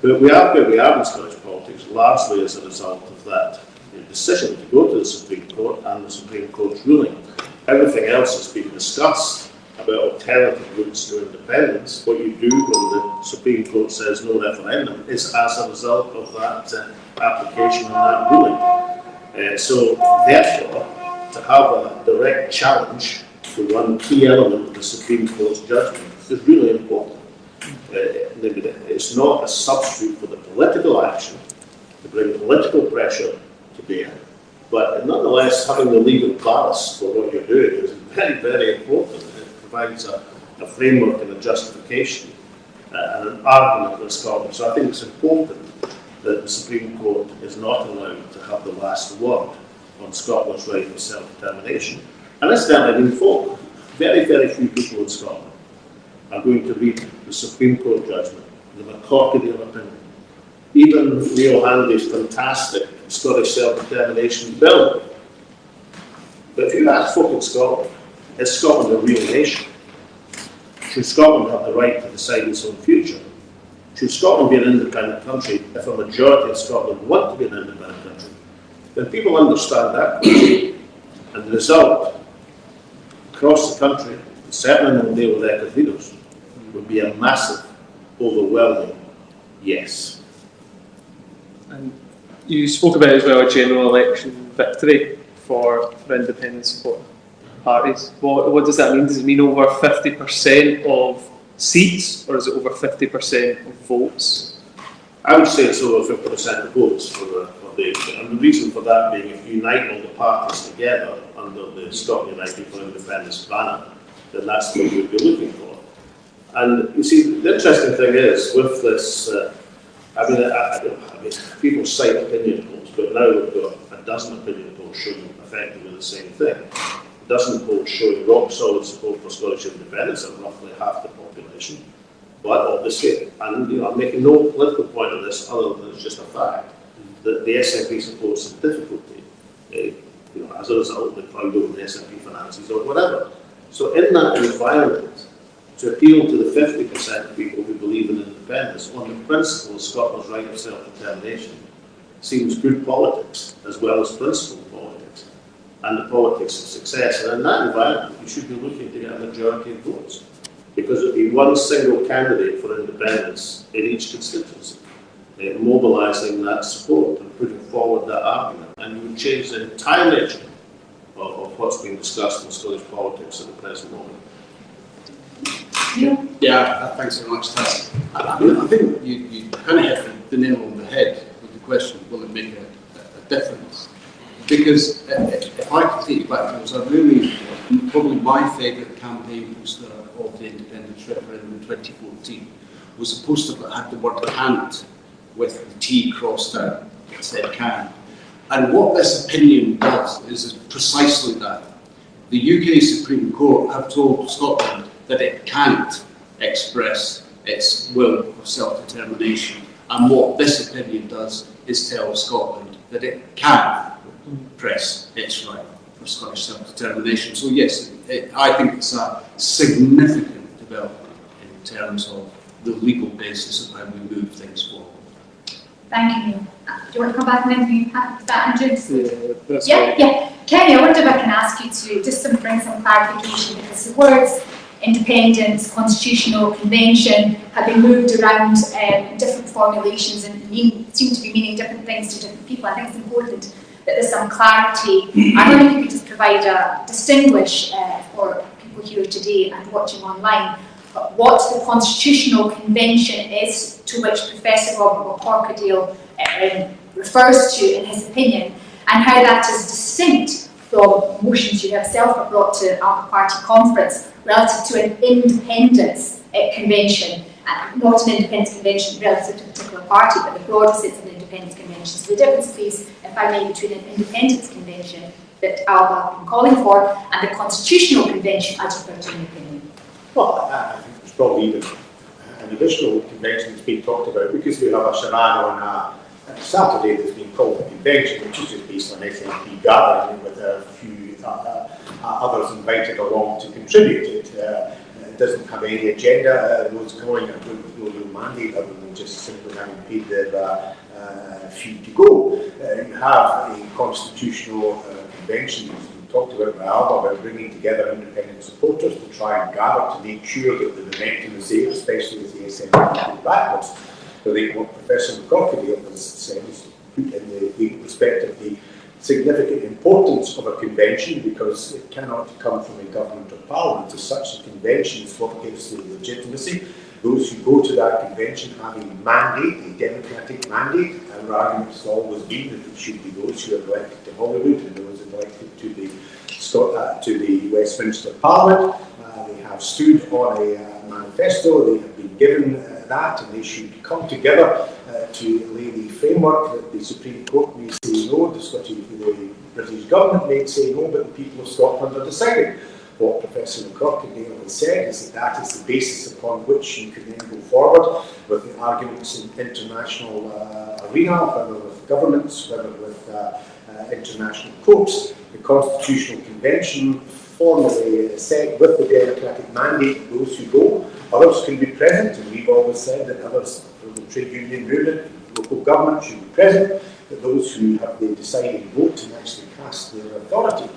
Speaker 3: But we are where we are in Scottish politics, largely as a result of that decision to go to the Supreme Court and the Supreme Court's ruling. Everything else has been discussed about alternative routes to independence. What you do when the Supreme Court says no referendum is as a result of that application and that ruling. So therefore, to have a direct challenge to one key element of the Supreme Court's judgment is really important. It's not a substitute for the political action to bring political pressure to bear, but nonetheless having the legal ballast for what you're doing is very, very important. It provides a framework and a justification and an argument for Scotland. So I think it's important that the Supreme Court is not allowed to have the last word on Scotland's right to self-determination. And incidentally, I mean, folk, very, very few people in Scotland are going to read the Supreme Court judgment, the McCorkadale opinion, even Neil Handy's fantastic Scottish self-determination bill. But if you ask folk in Scotland, is Scotland a real nation? Should Scotland have the right to decide its own future? Should Scotland be an independent country if a majority of Scotland want to be an independent country? Then people understand that question, and the result across the country, certainly in the day with elected leaders, would be a massive, overwhelming yes.
Speaker 5: And you spoke about as well a general election victory for independent support parties. What does that mean? Does it mean over 50% of seats, or is it over 50% of votes?
Speaker 3: I would say it's over 50% of votes for the and the reason for that being, if you unite all the parties together under the Scotland United for Independence banner, then that's what we'd be looking for. And you see, the interesting thing is, with this, I mean, people cite opinion polls, but now we've got a dozen opinion polls showing effectively the same thing. A dozen polls showing rock solid support for Scottish independence at roughly half the population. But obviously, and I'm making no political point of this other than it's just a fact, that the SNP supports some difficulty, as a result of the crowd over the SNP finances or whatever. So in that environment, to appeal to the 50% of people who believe in independence on the principle of Scotland's right of self-determination seems good politics as well as principled politics and the politics of success. And in that environment, you should be looking to get a majority of votes, because it would be one single candidate for independence in each constituency, mobilising that support and putting forward that argument, and you would change the entire nature of what's being discussed in Scottish politics at the present moment.
Speaker 2: Yeah, thanks very much, Taz. I think you kind of hit the nail on the head with the question, will it make a difference? Because if I could take you back, it was probably my favourite campaign poster of the independence referendum in 2014 was a poster that had the word "can't" with the T crossed out. It said "can." And what this opinion does is precisely that. The UK Supreme Court have told Scotland that it can't express its will of self-determination. And what this opinion does is tell Scotland that it can press its right for Scottish self-determination. So yes, I think it's a significant development in terms of the legal basis of how we move things forward.
Speaker 1: Thank you. Do you want to come back and then you have that, Andrew?
Speaker 5: Yeah, that's
Speaker 1: Yeah,
Speaker 5: right.
Speaker 1: yeah. Kenny, I wonder if I can ask you to just bring some clarification, because the words independence, constitutional convention have been moved around different formulations and seem to be meaning different things to different people. I think it's important that there's some clarity. I wonder if you could just distinguish for people here today and watching online what the constitutional convention is, to which Professor Robert McCorquodale refers to in his opinion, and how that is distinct from motions you yourself brought to ALBA Party conference relative to an independence convention, and not an independence convention relative to a particular party, but the broader sense of an independence convention. So the difference, please, if I may, between an independence convention that ALBA have been calling for and the constitutional convention as referred to in the opinion.
Speaker 6: Well, I think there's probably even an additional convention that's been talked about, because we have a charade on Saturday that's been called a convention, which is just based on SNP gathering with a few others invited along to contribute. It doesn't have any agenda, those going with no real mandate other than just simply having paid their fee to go. You have a constitutional convention that's been talked about by ALBA about bringing together independent supporters to try and gather to make sure that the momentum is there, especially with the SNP backwards. I think what Professor McCorquodale has said is put in the respect of the significant importance of a convention, because it cannot come from a government or parliament. As such, a convention is what gives the legitimacy. Those who go to that convention have a mandate, a democratic mandate, and our argument has always been that it should be those who are elected to Holyrood and those elected to the Westminster Parliament. They have stood on a manifesto, they have been given that, and they should come together to lay the framework that the Supreme Court may say no, the British government may say no, but the people of Scotland are deciding. What Professor McCorquodale has said is that is the basis upon which you can then go forward with the arguments in international arena, whether with governments, whether with international courts. The Constitutional Convention formally said with the democratic mandate, those who go, others can be present, and we've always said that others from the trade union movement, local government should be present, that those who have the deciding vote and actually cast their authority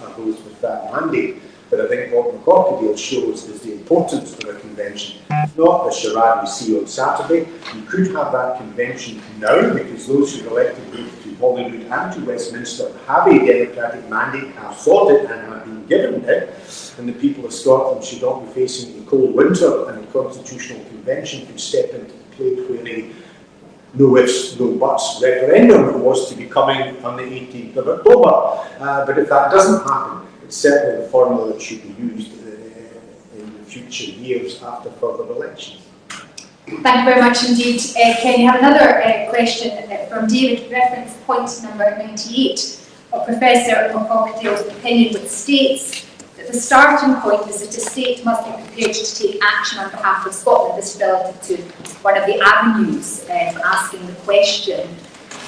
Speaker 6: are those with that mandate. But I think what McCorquodale shows is the importance of a convention, not the charade we see on Saturday. You could have that convention now, because those who are elected both to Holyrood and to Westminster have a democratic mandate, have sought it and have been given it, and the people of Scotland should not be facing a cold winter, and the Constitutional Convention could step into play where a no ifs, no buts referendum was to be coming on the 18th of October. But if that doesn't happen, it's certainly the formula that should be used in future years after further elections.
Speaker 1: Thank you very much indeed. Ken, you have another question from David, reference point number 98 of Professor McCorquodale's opinion, which states that that the starting point is that a state must be prepared to take action on behalf of Scotland. This is relative to one of the avenues for asking the question.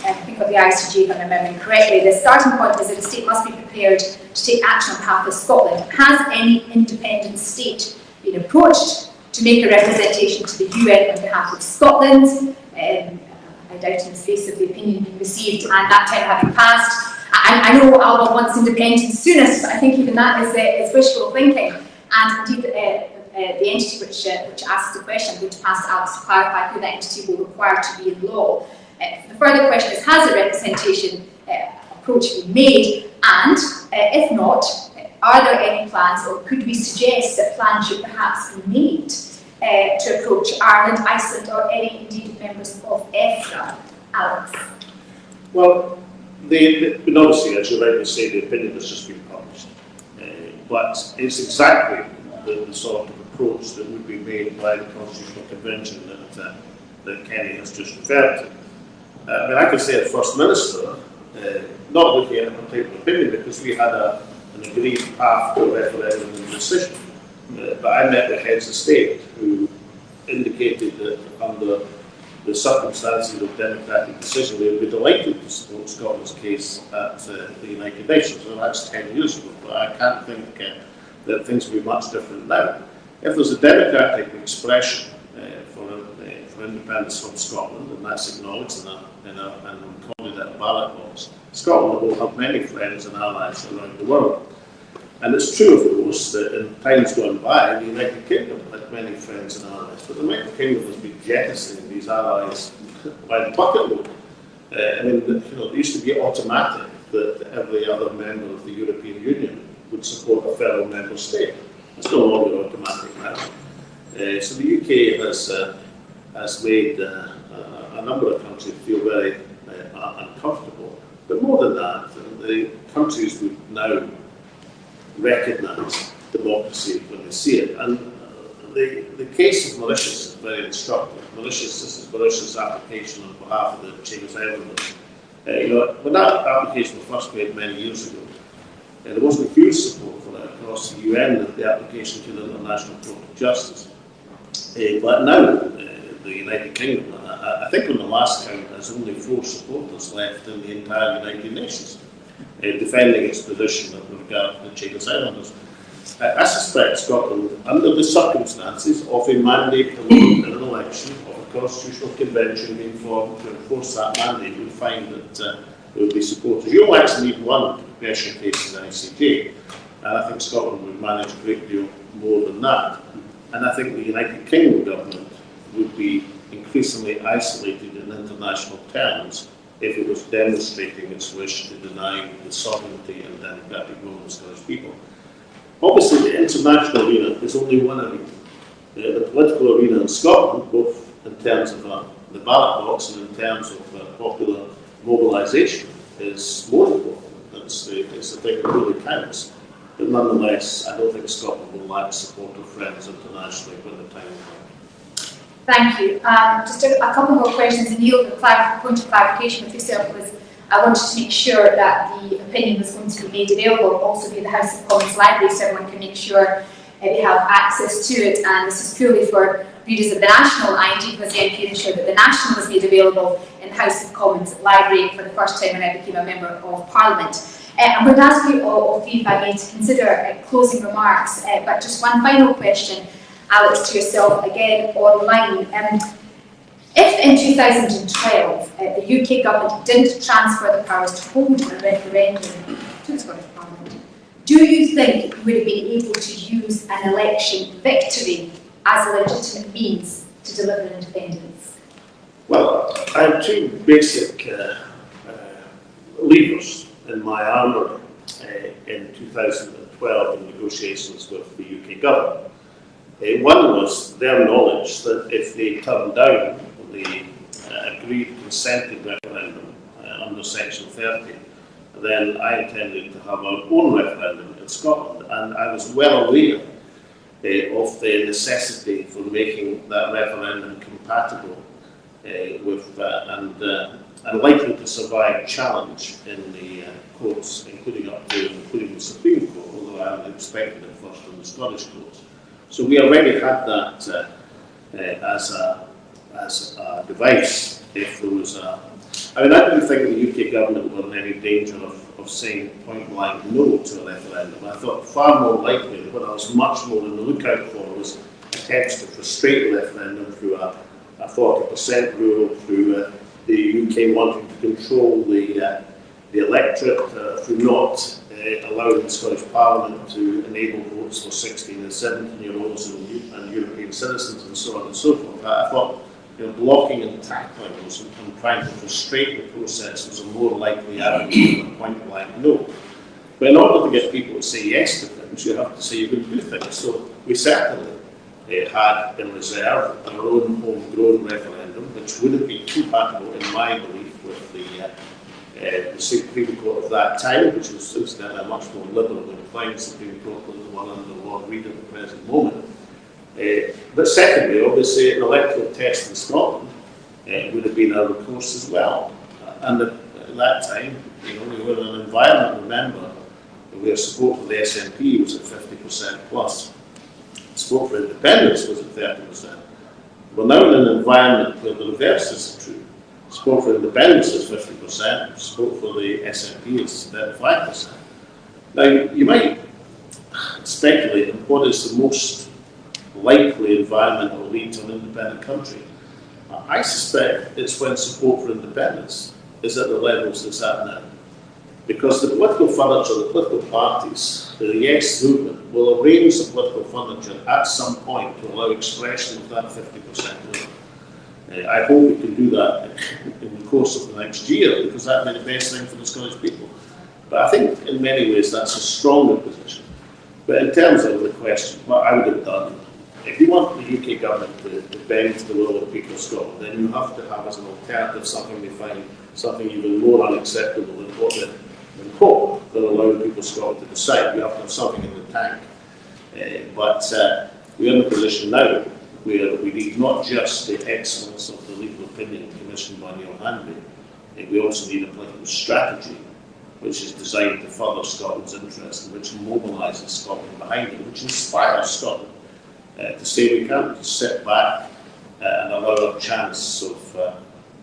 Speaker 1: I think of the ICJ, if I'm remembering correctly. The starting point is that a state must be prepared to take action on behalf of Scotland. Has any independent state been approached to make a representation to the UN on behalf of Scotland? I doubt in the face of the opinion being received and that time having passed. I know ALBA wants independence soonest, but I think even that is wishful thinking. And indeed, the entity which asks the question, I'm going to pass to Alex to clarify who that entity will require to be in law. The further question is, has a representation approach been made? And if not, are there any plans, or could we suggest that plans should perhaps be made to approach Ireland, Iceland, or any indeed members of EFTA? Alex?
Speaker 3: Well, obviously, as you rightly say, the opinion has just been published. But it's exactly the sort of approach that would be made by the Constitutional Convention that Kenny has just referred to. I could say as First Minister, not looking at a particular opinion, because we had an agreed path to a referendum and decision. But I met the heads of state who indicated that under the circumstances of democratic decision, they would be delighted to support Scotland's case at the United Nations. Well, that's 10 years ago, but I can't think that things will be much different now. If there's a democratic expression for independence from Scotland, and that's acknowledged and recorded at a ballot box, Scotland will have many friends and allies around the world. And it's true, of course, that in times gone by, the United Kingdom had many friends and allies, but the United Kingdom has been jettisoning these allies by the bucketload. It used to be automatic that every other member of the European Union would support a fellow member state. It's no longer automatic now. So the UK has made a number of countries feel very uncomfortable. But more than that, the countries would now recognise democracy when they see it. And the case of Mauritius is very instructive. This is Mauritius' application on behalf of the Chambers Islanders. When that application was first made many years ago, there wasn't huge support for that across the UN, the application to the International Court of Justice. But now, the United Kingdom, I think on the last count, there's only 4 supporters left in the entire United Nations, defending its position with regard to the Chambers Islanders. I suspect Scotland, under the circumstances of a mandate to in an election, of a constitutional convention being formed to enforce that mandate, will find that there will be supporters. You'll actually need one to pressure case in the ICJ, and I think Scotland would manage a great deal more than that. And I think the United Kingdom government would be increasingly isolated in international terms if it was demonstrating its wish to deny the sovereignty and democratic rule of the Scottish people. Obviously, the international arena is only one arena. The political arena in Scotland, both in terms of the ballot box and in terms of popular mobilisation, is more important. It's the thing that really counts. But nonetheless, I don't think Scotland will lack support of friends internationally when the time comes.
Speaker 1: Thank you. Just a couple more questions. Neil, the point of clarification with yourself was, I wanted to make sure that the opinion was going to be made available also via the House of Commons Library, so everyone can make sure they have access to it. And this is purely for readers of the National. I indeed was the MP ensured that the National was made available in the House of Commons Library for the first time when I became a member of Parliament. I'm going to ask you all three, if I may, to consider closing remarks, but just one final question, Alex, to yourself again online. If in 2012 the UK government didn't transfer the powers to hold a referendum to the Scottish Parliament, do you think you would have been able to use an election victory as a legitimate means to deliver independence?
Speaker 3: Well, I have 2 basic levers in my armour in 2012 in negotiations with the UK government. One was their knowledge that if they turned down the agreed consented referendum under Section 30, then I intended to have our own referendum in Scotland, and I was well aware of the necessity for making that referendum compatible and likely to survive challenge in the courts, including the Supreme Court, although I would expect it first in the Scottish courts. So we already had that as a device if there was a... I mean, I didn't think the UK government were in any danger of saying point blank no to a referendum. I thought far more likely that what I was much more on the lookout for was attempts to frustrate the referendum through a 40% rule, through the UK wanting to control the electorate, through not allowing the Scottish Parliament to enable votes for 16 and 17-year-olds and European citizens and so on and so forth. I thought blocking and tackling those and trying to frustrate the process was a more likely avenue than a point-blank no. But in order to get people to say yes to things, you have to say you're going to do things. So we certainly had in reserve our own homegrown referendum, which would have been compatible, in my belief, with the Supreme Court of that time, which was incidentally a much more liberal and inclined Supreme Court than the one under Lord Reid at the present moment. But secondly, obviously, an electoral test in Scotland would have been our recourse as well. And at that time, we were in an environment, remember, where support for the SNP was at 50% plus. Support for independence was at 30%. We're now in an environment where the reverse is true. Support for independence is 50%, support for the SNP is 35%. Now, you might speculate on what is the most likely environment that will lead to an independent country. I suspect it's when support for independence is at the levels it's at now. Because the political furniture, the political parties, the yes movement will arrange the political furniture at some point to allow expression of that 50% rule. I hope we can do that in the course of the next year, because that would be the best thing for the Scottish people. But I think in many ways that's a stronger position. But in terms of the question, what I would have done, if you want the UK government to bend to the will of the people of Scotland, then you have to have as an alternative something they find something even more unacceptable than what than hope that allowing people of Scotland to decide. You have to have something in the tank. But we're in a position now where we need not just the excellence of the legal opinion commissioned by Neil Hanby, we also need a political strategy which is designed to further Scotland's interest and which mobilises Scotland behind it, which inspires Scotland to say we can't just sit back and allow a chance of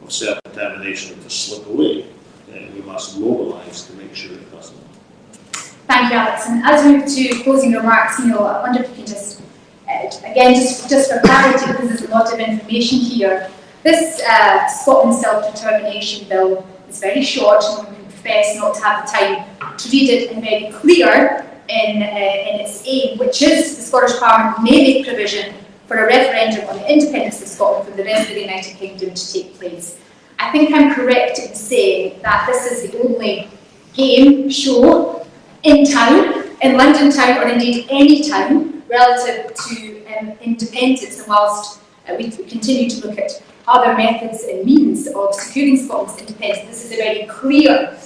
Speaker 3: self-determination to slip away. We must mobilise to make sure it doesn't.
Speaker 1: Thank you, Alex. And as we move to closing remarks, I wonder if you can just, again, just for clarity, because there's a lot of information here. This Scotland Self-Determination Bill is very short, and we profess not to have the time to read it, and very clear in its aim, which is the Scottish Parliament may make provision for a referendum on the independence of Scotland for the rest of the United Kingdom to take place. I think I'm correct in saying that this is the only game show in town, in London town, or indeed any town, relative to independence, and whilst we continue to look at other methods and means of securing Scotland's independence, this is a very clear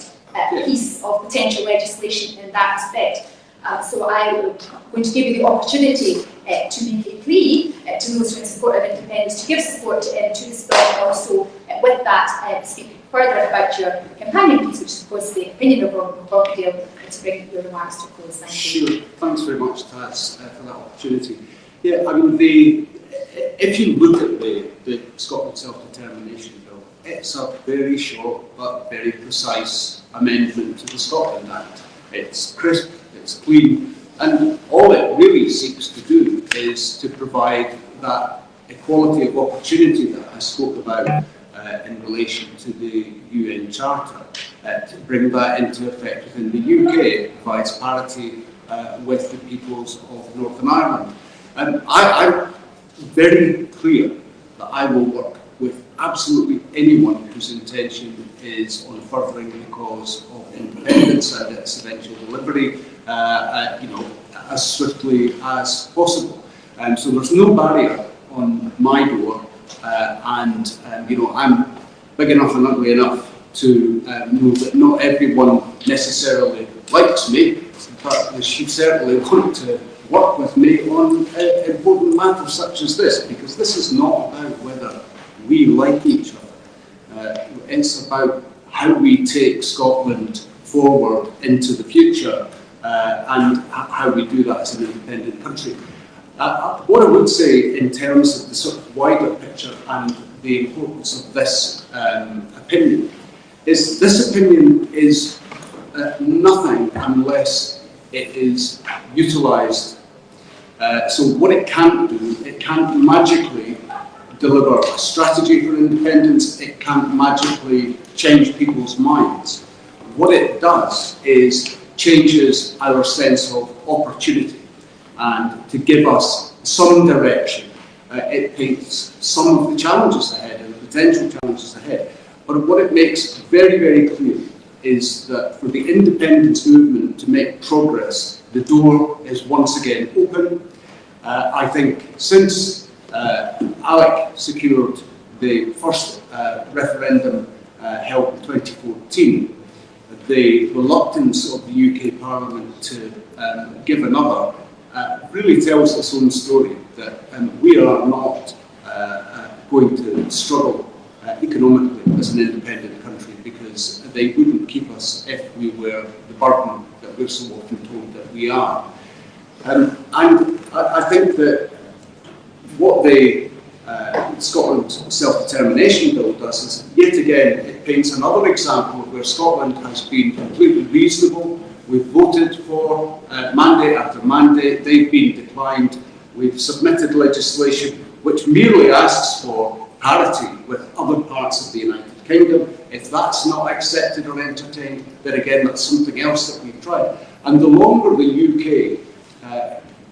Speaker 1: piece of potential legislation in that respect. So I'm going to give you the opportunity to make a plea to those who are in support of independence to give support to this bill, and also with that speak further about your companion piece, which is of course the opinion of Robert Crocodile, to bring your remarks to a close. Thank you.
Speaker 2: Sure, thanks very much, Taz, for that opportunity. Yeah, I mean, if you look at the Scotland Self-Determination Bill, it's a very short but very precise amendment to the Scotland Act. It's crisp, it's clean, and all it really seeks to do is to provide that equality of opportunity that I spoke about in relation to the UN Charter, to bring that into effect within the UK. It provides parity with the peoples of Northern Ireland. And I'm very clear that I will work with absolutely anyone whose intention is on furthering the cause of independence and its eventual delivery, as swiftly as possible. So there's no barrier on my door, I'm big enough and ugly enough to know that not everyone necessarily likes me, but they should certainly want to work with me on important matters such as this, because this is not about whether we like each other. It's about how we take Scotland forward into the future and how we do that as an independent country. What I would say in terms of the sort of wider picture and the importance of this opinion is this opinion is nothing unless it is utilised. So what it can't do, it can't magically deliver a strategy for independence, it can't magically change people's minds. What it does is changes our sense of opportunity, and to give us some direction. It paints some of the challenges ahead and the potential challenges ahead. But what it makes very, very clear is that for the independence movement to make progress, the door is once again open. I think since ALEC secured the first referendum held in 2014, the reluctance of the UK Parliament to give another really tells its own story, that we are not going to struggle economically as an independent country, because they wouldn't keep us if we were the burden that we're so often told that we are. And I think that what the Scotland Self-Determination Bill does is, yet again, it paints another example of where Scotland has been completely reasonable. We've voted for mandate after mandate, they've been declined. We've submitted legislation which merely asks for parity with other parts of the United Kingdom. If that's not accepted or entertained, then again, that's something else that we've tried. And the longer the UK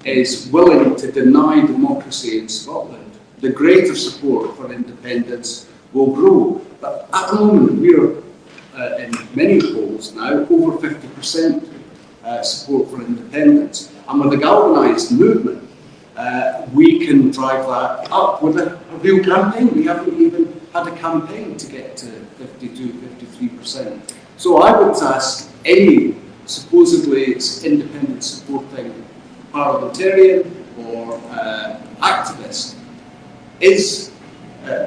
Speaker 2: is willing to deny democracy in Scotland, the greater support for independence will grow. But at the moment, we're in many polls now over 50% support for independence. And with a galvanised movement, we can drive that up with a real campaign. We haven't even had a campaign to get to 52, 53%. So I would ask any supposedly independent supporting parliamentarian or activist,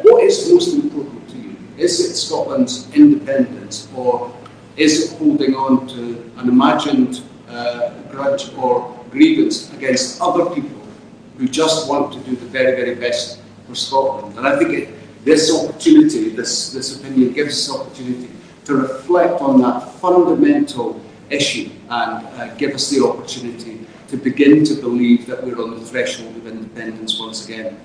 Speaker 2: what is most important to you? Is it Scotland's independence, or is it holding on to an imagined grudge or grievance against other people who just want to do the very, very best for Scotland? And I think this opportunity, this opinion gives us opportunity to reflect on that fundamental issue and give us the opportunity to begin to believe that we're on the threshold of independence once again.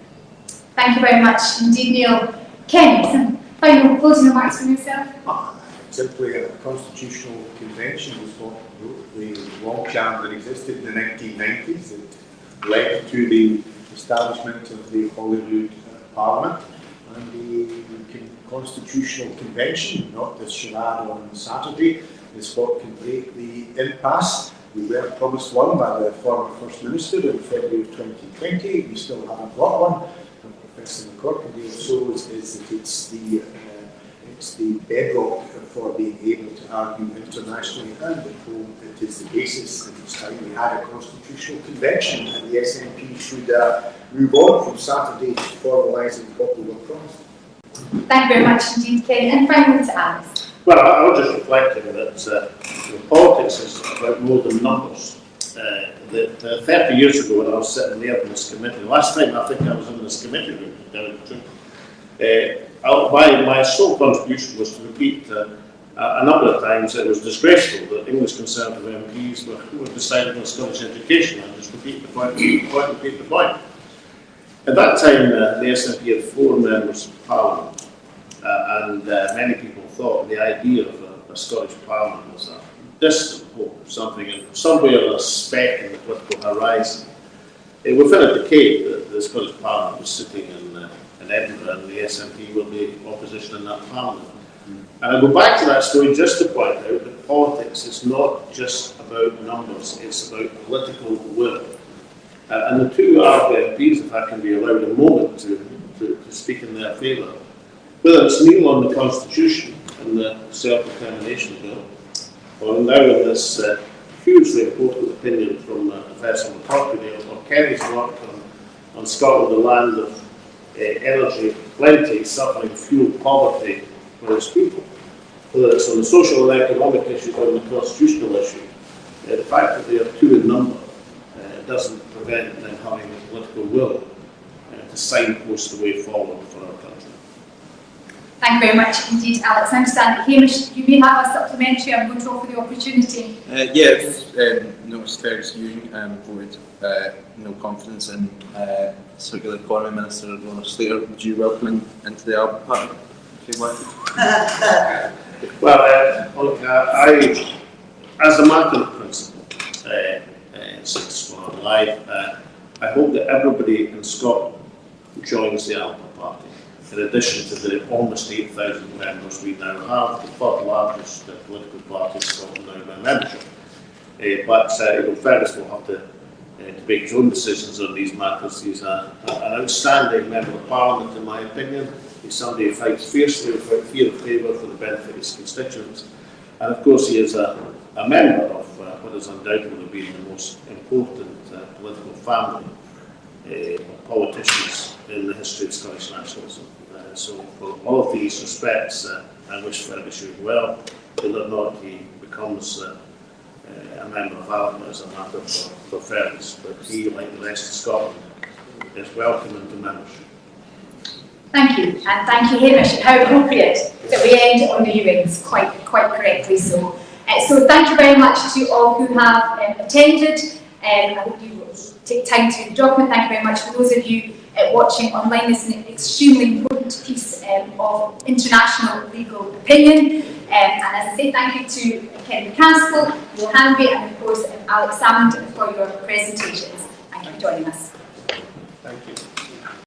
Speaker 1: Thank you very much indeed, Neil. Ken, some final closing remarks from yourself?
Speaker 6: Simply a constitutional convention was what the logjam that existed in the 1990s that led to the establishment of the Holyrood Parliament, and the constitutional convention, not the charade on Saturday, is what can break the impasse. We were promised one by the former First Minister in February of 2020. We still haven't got one. And Professor McCorkindale shows is that it's the bedrock for being able to argue internationally and at home. It is the basis, and it's time we had a constitutional convention, and the SNP should move on from Saturday to formalising what we were promised.
Speaker 1: Thank you very much indeed, Ken. And finally to Alice.
Speaker 3: Well, I was just reflecting that politics is about more than numbers. 30 years ago, when I was sitting there in this committee, the last time I think I was in this committee room, my sole contribution was to repeat a number of times it was disgraceful that English Conservative MPs were deciding on Scottish education. I just repeat the point, repeat the point. At that time, the SNP had 4 members of Parliament. And many people thought the idea of a Scottish Parliament was a distant hope, somewhere a speck in the political horizon. Within a decade, the Scottish Parliament was sitting in Edinburgh, and the SNP were the opposition in that Parliament. And I go back to that story just to point out that politics is not just about numbers, it's about political will. And the 2 ALBA MPs, if I can be allowed a moment to speak in their favour, whether it's Neil on the Constitution and the Self-Determination Bill, or now in this hugely important opinion from Professor McCorkindale, or Kenny's work on Scotland, the land of energy plenty suffering fuel poverty for its people. Whether it's on the social and economic issues or the constitutional issue, the fact that they are 2 in number doesn't prevent them having the political will to signpost the way forward for our country.
Speaker 1: Thank you very much indeed, Alex. I understand that Hamish, you may have a supplementary. I'm going to offer the opportunity.
Speaker 4: Noticed Fergus Ewing voted no confidence in Circular Economy Minister Lorna Slater. Would you welcome him into the ALBA party if you wanted?
Speaker 3: Well, look, I, as a matter of principle, since we're alive, I hope that everybody in Scotland joins the ALBA party. In addition to the almost 8,000 members we now have, the third largest political party in Scotland now by membership. But Fergus will have to make his own decisions on these matters. He's an outstanding member of Parliament, in my opinion. He's somebody who fights fiercely without fear of favour for the benefit of his constituents. And of course, he is a member of what has undoubtedly been the most important political family of politicians in the history of Scottish nationalism. So, for all of these respects, I wish Fergus well, whether or not he becomes a member of ALBA is a matter for Fergus, but he, like the rest of Scotland, is welcome into membership.
Speaker 1: Thank you, and thank you, Hamish. How appropriate that we end on the Ewings, quite correctly so. So thank you very much to all who have attended. I hope you will take time to read the document. Thank you very much for those of you watching online. This is an extremely important piece of international legal opinion. And as I say, thank you to Ken Castle, Will Hanby, and of course Alex Salmond for your presentations. Thank you for joining us.